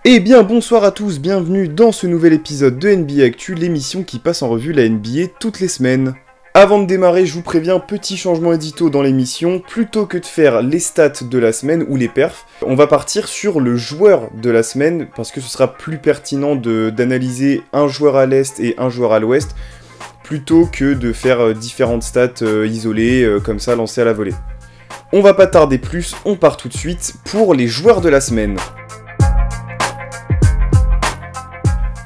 Eh bien bonsoir à tous, bienvenue dans ce nouvel épisode de NBA Actu, l'émission qui passe en revue la NBA toutes les semaines. Avant de démarrer, je vous préviens, petit changement édito dans l'émission, plutôt que de faire les stats de la semaine ou les perfs, on va partir sur le joueur de la semaine, parce que ce sera plus pertinent d'analyser un joueur à l'Est et un joueur à l'Ouest, plutôt que de faire différentes stats isolées, comme ça, lancées à la volée. On va pas tarder plus, on part tout de suite pour les joueurs de la semaine.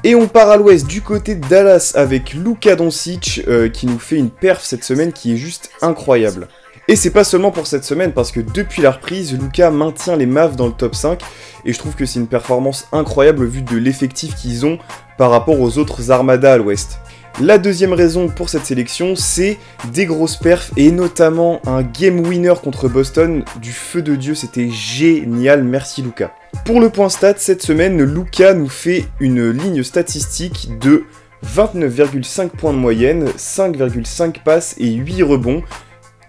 Et on part à l'ouest du côté de Dallas avec Luka Doncic qui nous fait une perf cette semaine qui est juste incroyable. Et c'est pas seulement pour cette semaine parce que depuis la reprise, Luka maintient les Mavs dans le top 5 et je trouve que c'est une performance incroyable au vu de l'effectif qu'ils ont par rapport aux autres armadas à l'ouest. La deuxième raison pour cette sélection, c'est des grosses perfs et notamment un game winner contre Boston du feu de Dieu, c'était génial, merci Luka. Pour le point stat, cette semaine, Luka nous fait une ligne statistique de 29,5 points de moyenne, 5,5 passes et 8 rebonds,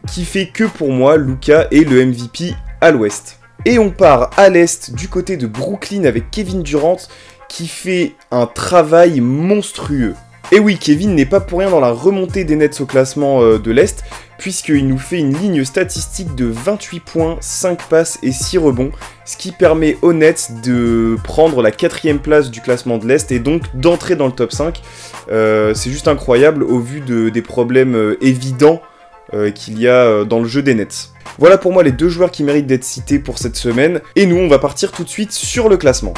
qui fait que pour moi, Luka est le MVP à l'ouest. Et on part à l'est du côté de Brooklyn avec Kevin Durant, qui fait un travail monstrueux. Et oui, Kevin n'est pas pour rien dans la remontée des Nets au classement de l'Est, puisqu'il nous fait une ligne statistique de 28 points, 5 passes et 6 rebonds, ce qui permet aux Nets de prendre la 4ème place du classement de l'Est et donc d'entrer dans le top 5. C'est juste incroyable au vu des problèmes évidents qu'il y a dans le jeu des Nets. Voilà pour moi les deux joueurs qui méritent d'être cités pour cette semaine, et nous on va partir tout de suite sur le classement.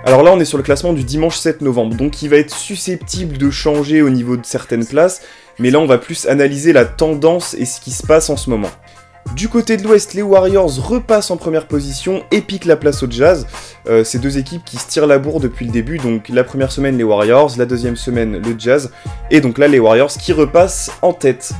Alors là on est sur le classement du dimanche 7 novembre, donc il va être susceptible de changer au niveau de certaines places, mais là on va plus analyser la tendance et ce qui se passe en ce moment. Du côté de l'Ouest, les Warriors repassent en première position et piquent la place au Jazz. Ces deux équipes qui se tirent la bourre depuis le début, donc la première semaine les Warriors, la deuxième semaine le Jazz, et donc là les Warriors qui repassent en tête.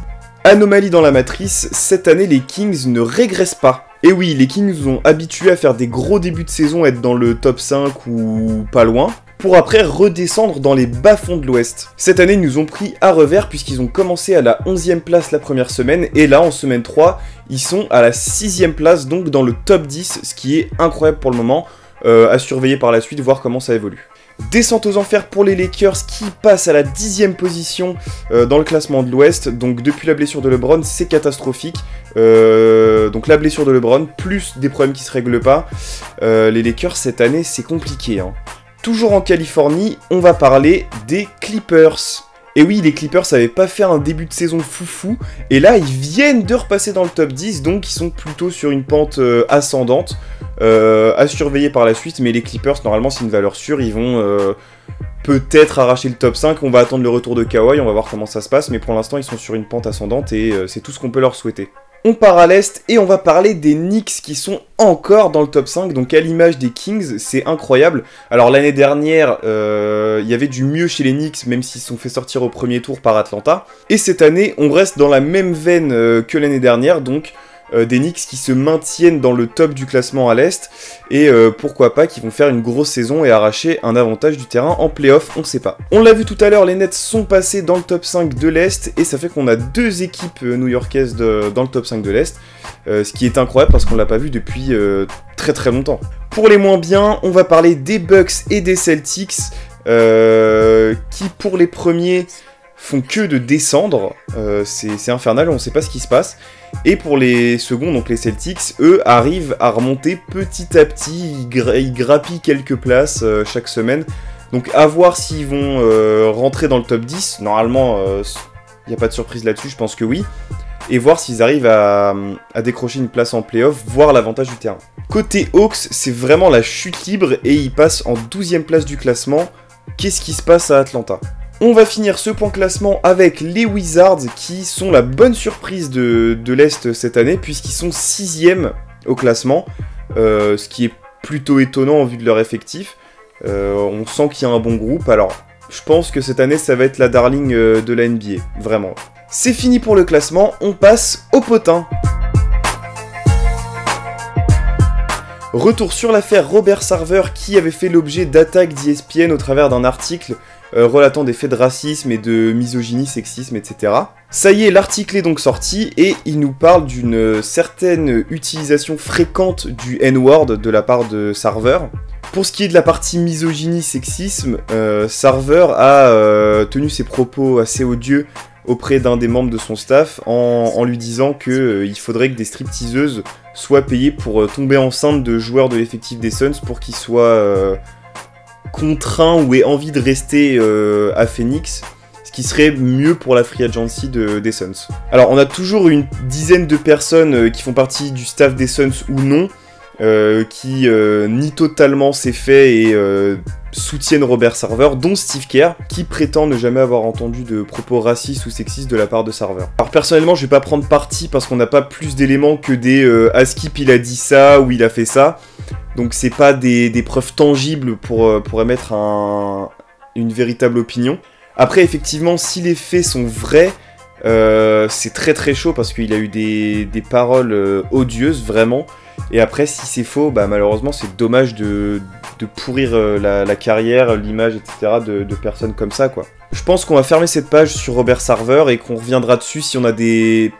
Anomalie dans la matrice, cette année les Kings ne régressent pas. Et oui, les Kings nous ont habitués à faire des gros débuts de saison, être dans le top 5 ou pas loin, pour après redescendre dans les bas-fonds de l'Ouest. Cette année, ils nous ont pris à revers puisqu'ils ont commencé à la 11e place la première semaine, et là, en semaine 3, ils sont à la 6e place, donc dans le top 10, ce qui est incroyable pour le moment, à surveiller par la suite, voir comment ça évolue. Descente aux enfers pour les Lakers qui passent à la 10e position dans le classement de l'Ouest. Donc depuis la blessure de LeBron, c'est catastrophique. Donc la blessure de LeBron, plus des problèmes qui se règlent pas. Les Lakers cette année, c'est compliqué, hein. Toujours en Californie, on va parler des Clippers. Et oui, les Clippers n'avaient pas fait un début de saison foufou, et là ils viennent de repasser dans le top 10, donc ils sont plutôt sur une pente ascendante, à surveiller par la suite, mais les Clippers, normalement c'est une valeur sûre, ils vont peut-être arracher le top 5, on va attendre le retour de Kawhi, on va voir comment ça se passe, mais pour l'instant ils sont sur une pente ascendante, et c'est tout ce qu'on peut leur souhaiter. On part à l'Est et on va parler des Knicks qui sont encore dans le top 5, donc à l'image des Kings, c'est incroyable. Alors l'année dernière, il y avait du mieux chez les Knicks, même s'ils se sont fait sortir au premier tour par Atlanta. Et cette année, on reste dans la même veine que l'année dernière, donc des Knicks qui se maintiennent dans le top du classement à l'Est, et pourquoi pas qui vont faire une grosse saison et arracher un avantage du terrain en play-off, on sait pas. On l'a vu tout à l'heure, les Nets sont passés dans le top 5 de l'Est, et ça fait qu'on a deux équipes new-yorkaises dans le top 5 de l'Est, ce qui est incroyable parce qu'on l'a pas vu depuis très très longtemps. Pour les moins bien, on va parler des Bucks et des Celtics, qui pour les premiers font que de descendre, c'est infernal, on sait pas ce qui se passe. Et pour les seconds, donc les Celtics, eux arrivent à remonter petit à petit, ils grappillent quelques places chaque semaine. Donc à voir s'ils vont rentrer dans le top 10, normalement il n'y a pas de surprise là-dessus, je pense que oui. Et voir s'ils arrivent à décrocher une place en play-off, voir l'avantage du terrain. Côté Hawks, c'est vraiment la chute libre et ils passent en 12e place du classement. Qu'est-ce qui se passe à Atlanta ? On va finir ce point classement avec les Wizards qui sont la bonne surprise de l'Est cette année puisqu'ils sont 6e au classement, ce qui est plutôt étonnant en vue de leur effectif. On sent qu'il y a un bon groupe, alors je pense que cette année ça va être la darling de la NBA, vraiment. C'est fini pour le classement, on passe au potin. Retour sur l'affaire Robert Sarver qui avait fait l'objet d'attaques d'ESPN au travers d'un article relatant des faits de racisme et de misogynie, sexisme, etc. Ça y est, l'article est donc sorti et il nous parle d'une certaine utilisation fréquente du N-word de la part de Sarver. Pour ce qui est de la partie misogynie, sexisme, Sarver a tenu ses propos assez odieux auprès d'un des membres de son staff en lui disant qu'il faudrait que des stripteaseuses soient payées pour tomber enceinte de joueurs de l'effectif des Suns pour qu'ils soient contraints ou aient envie de rester à Phoenix, ce qui serait mieux pour la free agency des Suns. Alors on a toujours une dizaine de personnes qui font partie du staff des Suns ou non, qui nient totalement ces faits et soutiennent Robert Sarver, dont Steve Kerr, qui prétend ne jamais avoir entendu de propos racistes ou sexistes de la part de Sarver. Alors personnellement, je vais pas prendre parti parce qu'on n'a pas plus d'éléments que des Askip il a dit ça ou il a fait ça, donc c'est pas des preuves tangibles pour émettre une véritable opinion. Après, effectivement, si les faits sont vrais, c'est très très chaud parce qu'il a eu des paroles odieuses, vraiment. Et après, si c'est faux, bah malheureusement, c'est dommage de pourrir la carrière, l'image, etc. de personnes comme ça, quoi. Je pense qu'on va fermer cette page sur Robert Sarver et qu'on reviendra dessus si on a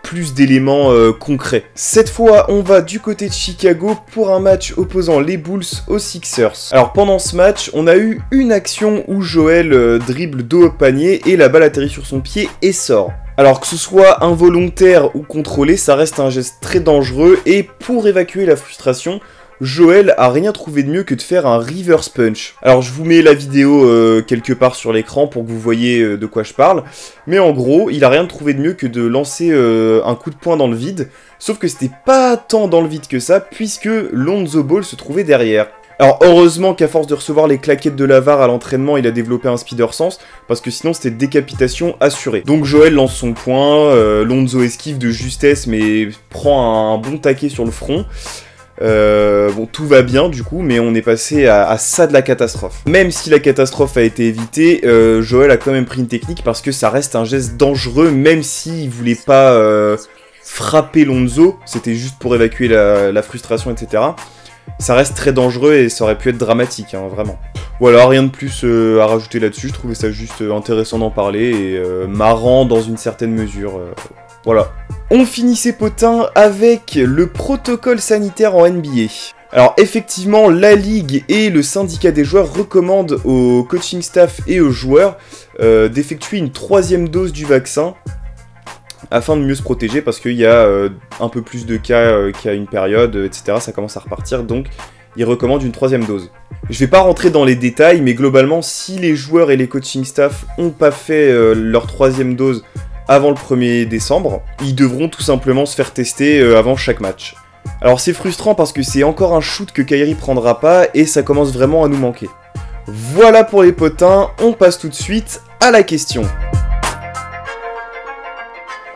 plus d'éléments concrets. Cette fois, on va du côté de Chicago pour un match opposant les Bulls aux Sixers. Alors pendant ce match, on a eu une action où Joel dribble dos au panier et la balle atterrit sur son pied et sort. Alors que ce soit involontaire ou contrôlé, ça reste un geste très dangereux et pour évacuer la frustration, Joel a rien trouvé de mieux que de faire un reverse punch. Alors je vous mets la vidéo quelque part sur l'écran pour que vous voyez de quoi je parle, mais en gros, il a rien trouvé de mieux que de lancer un coup de poing dans le vide, sauf que c'était pas tant dans le vide que ça, puisque Lonzo Ball se trouvait derrière. Alors heureusement qu'à force de recevoir les claquettes de la VAR à l'entraînement, il a développé un speeder sense, parce que sinon c'était décapitation assurée. Donc Joel lance son poing, Lonzo esquive de justesse mais prend un bon taquet sur le front. Bon, tout va bien du coup, mais on est passé à ça de la catastrophe. Même si la catastrophe a été évitée, Joel a quand même pris une technique parce que ça reste un geste dangereux, même s'il voulait pas frapper Lonzo, c'était juste pour évacuer la frustration, etc. Ça reste très dangereux et ça aurait pu être dramatique, hein, vraiment. Voilà, rien de plus à rajouter là-dessus, je trouvais ça juste intéressant d'en parler et marrant dans une certaine mesure. Voilà. On finit ces potins avec le protocole sanitaire en NBA. Alors effectivement, la Ligue et le syndicat des joueurs recommandent au coaching staff et aux joueurs d'effectuer une 3e dose du vaccin afin de mieux se protéger parce qu'il y a un peu plus de cas qu'il y a une période, etc. Ça commence à repartir, donc ils recommandent une 3e dose. Je vais pas rentrer dans les détails, mais globalement, si les joueurs et les coaching staff n'ont pas fait leur 3e dose avant le 1er décembre, ils devront tout simplement se faire tester avant chaque match. Alors c'est frustrant parce que c'est encore un shoot que Kyrie prendra pas et ça commence vraiment à nous manquer. Voilà pour les potins, on passe tout de suite à la question.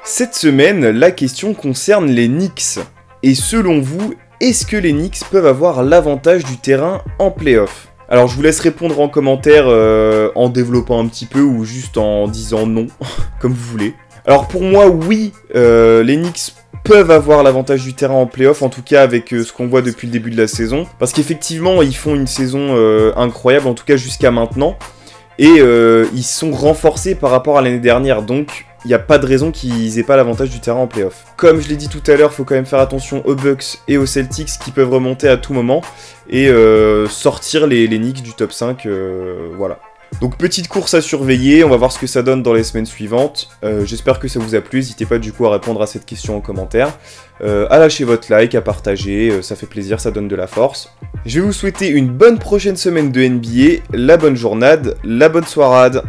Cette semaine, la question concerne les Knicks. Et selon vous, est-ce que les Knicks peuvent avoir l'avantage du terrain en play-off ? Alors je vous laisse répondre en commentaire en développant un petit peu ou juste en disant non, comme vous voulez. Alors pour moi, oui, les Knicks peuvent avoir l'avantage du terrain en play-off, en tout cas avec ce qu'on voit depuis le début de la saison. Parce qu'effectivement, ils font une saison incroyable, en tout cas jusqu'à maintenant. Et ils sont renforcés par rapport à l'année dernière, donc il n'y a pas de raison qu'ils aient pas l'avantage du terrain en play-off. Comme je l'ai dit tout à l'heure, il faut quand même faire attention aux Bucks et aux Celtics qui peuvent remonter à tout moment et sortir les Knicks du top 5, voilà. Donc petite course à surveiller, on va voir ce que ça donne dans les semaines suivantes. J'espère que ça vous a plu, n'hésitez pas du coup à répondre à cette question en commentaire, à lâcher votre like, à partager, ça fait plaisir, ça donne de la force. Je vais vous souhaiter une bonne prochaine semaine de NBA, la bonne journade, la bonne soirade.